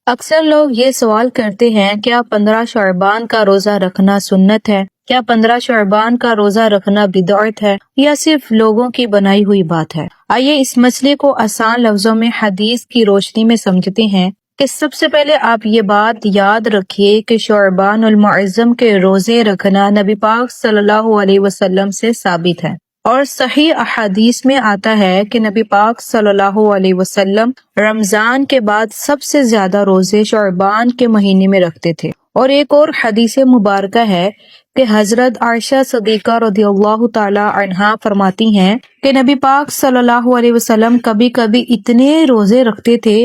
اکثر لوگ یہ سوال کرتے ہیں کیا 15 شعبان کا روزہ رکھنا سنت ہے؟ کیا 15 شعبان کا روزہ رکھنا بدعت ہے یا صرف لوگوں کی بنائی ہوئی بات ہے؟ آئیے اس مسئلے کو آسان لفظوں میں حدیث کی روشنی میں سمجھتے ہیں کہ سب سے پہلے آپ یہ بات یاد رکھیے کہ شعبان المعظم کے روزے رکھنا نبی پاک صلی اللہ علیہ وسلم سے ثابت ہے، اور صحیح احادیث میں آتا ہے کہ نبی پاک صلی اللہ علیہ وسلم رمضان کے بعد سب سے زیادہ روزے شعبان کے مہینے میں رکھتے تھے۔ اور ایک اور حدیث مبارکہ ہے کہ حضرت عائشہ صدیقہ رضی اللہ تعالی عنہا فرماتی ہیں کہ نبی پاک صلی اللہ علیہ وسلم کبھی کبھی اتنے روزے رکھتے تھے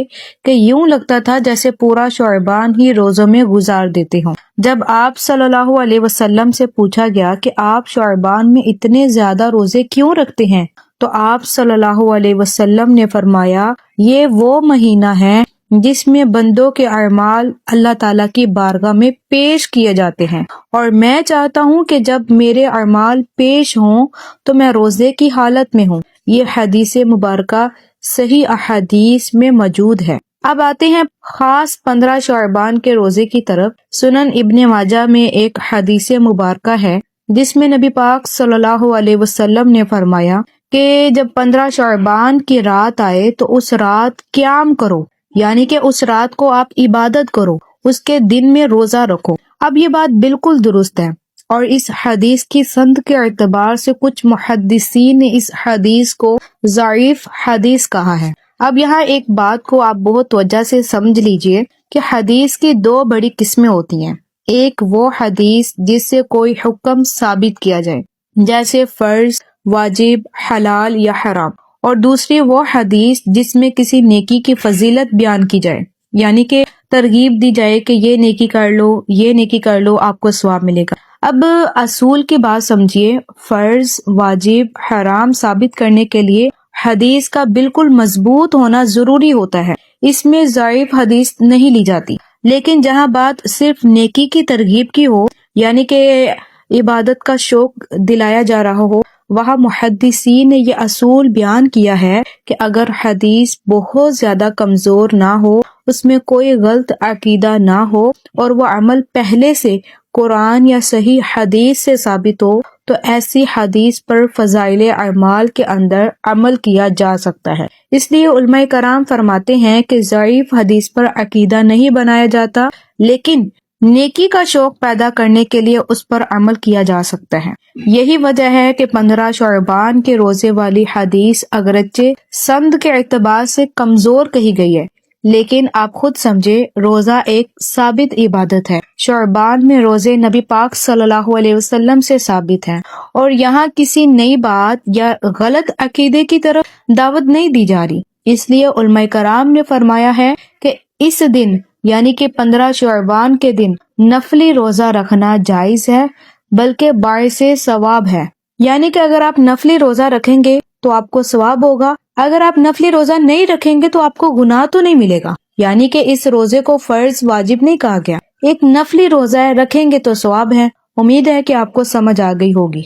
کہ یوں لگتا تھا جیسے پورا شعبان ہی روزوں میں گزار دیتے ہوں۔ جب آپ صلی اللہ علیہ وسلم سے پوچھا گیا کہ آپ شعبان میں اتنے زیادہ روزے کیوں رکھتے ہیں تو آپ صلی اللہ علیہ وسلم نے فرمایا یہ وہ مہینہ ہے جس میں بندوں کے اعمال اللہ تعالیٰ کی بارگاہ میں پیش کیے جاتے ہیں، اور میں چاہتا ہوں کہ جب میرے اعمال پیش ہوں تو میں روزے کی حالت میں ہوں۔ یہ حدیث مبارکہ صحیح احادیث میں موجود ہے۔ اب آتے ہیں خاص 15 شعبان کے روزے کی طرف۔ سنن ابن ماجہ میں ایک حدیث مبارکہ ہے جس میں نبی پاک صلی اللہ علیہ وسلم نے فرمایا کہ جب 15 شعبان کی رات آئے تو اس رات قیام کرو، یعنی کہ اس رات کو آپ عبادت کرو، اس کے دن میں روزہ رکھو۔ اب یہ بات بالکل درست ہے، اور اس حدیث کی سند کے اعتبار سے کچھ محدثین نے اس حدیث کو ضعیف حدیث کہا ہے۔ اب یہاں ایک بات کو آپ بہت توجہ سے سمجھ لیجئے کہ حدیث کی دو بڑی قسمیں ہوتی ہیں۔ ایک وہ حدیث جس سے کوئی حکم ثابت کیا جائے جیسے فرض، واجب، حلال یا حرام، اور دوسری وہ حدیث جس میں کسی نیکی کی فضیلت بیان کی جائے، یعنی کہ ترغیب دی جائے کہ یہ نیکی کر لو، یہ نیکی کر لو، آپ کو ثواب ملے گا۔ اب اصول کی بات سمجھیے، فرض، واجب، حرام ثابت کرنے کے لیے حدیث کا بالکل مضبوط ہونا ضروری ہوتا ہے، اس میں ضعیف حدیث نہیں لی جاتی۔ لیکن جہاں بات صرف نیکی کی ترغیب کی ہو، یعنی کہ عبادت کا شوق دلایا جا رہا ہو، وہاں محدثین نے یہ اصول بیان کیا ہے کہ اگر حدیث بہت زیادہ کمزور نہ ہو، اس میں کوئی غلط عقیدہ نہ ہو، اور وہ عمل پہلے سے قرآن یا صحیح حدیث سے ثابت ہو، تو ایسی حدیث پر فضائل اعمال کے اندر عمل کیا جا سکتا ہے۔ اس لیے علماء کرام فرماتے ہیں کہ ضعیف حدیث پر عقیدہ نہیں بنایا جاتا، لیکن نیکی کا شوق پیدا کرنے کے لیے اس پر عمل کیا جا سکتا ہے۔ یہی وجہ ہے کہ 15 شعبان کے روزے والی حدیث اگرچہ سند کے اعتبار سے کمزور کہی گئی ہے، لیکن آپ خود سمجھے روزہ ایک ثابت عبادت ہے۔ شعبان میں روزے نبی پاک صلی اللہ علیہ وسلم سے ثابت ہیں، اور یہاں کسی نئی بات یا غلط عقیدے کی طرف دعوت نہیں دی جا رہی۔ اس لیے علماء کرام نے فرمایا ہے کہ اس دن یعنی کہ 15 شعبان کے دن نفلی روزہ رکھنا جائز ہے، بلکہ باعث ثواب ہے، یعنی کہ اگر آپ نفلی روزہ رکھیں گے تو آپ کو ثواب ہوگا، اگر آپ نفلی روزہ نہیں رکھیں گے تو آپ کو گناہ تو نہیں ملے گا۔ یعنی کہ اس روزے کو فرض واجب نہیں کہا گیا، ایک نفلی روزہ ہے، رکھیں گے تو ثواب ہے۔ امید ہے کہ آپ کو سمجھ آ گئی ہوگی۔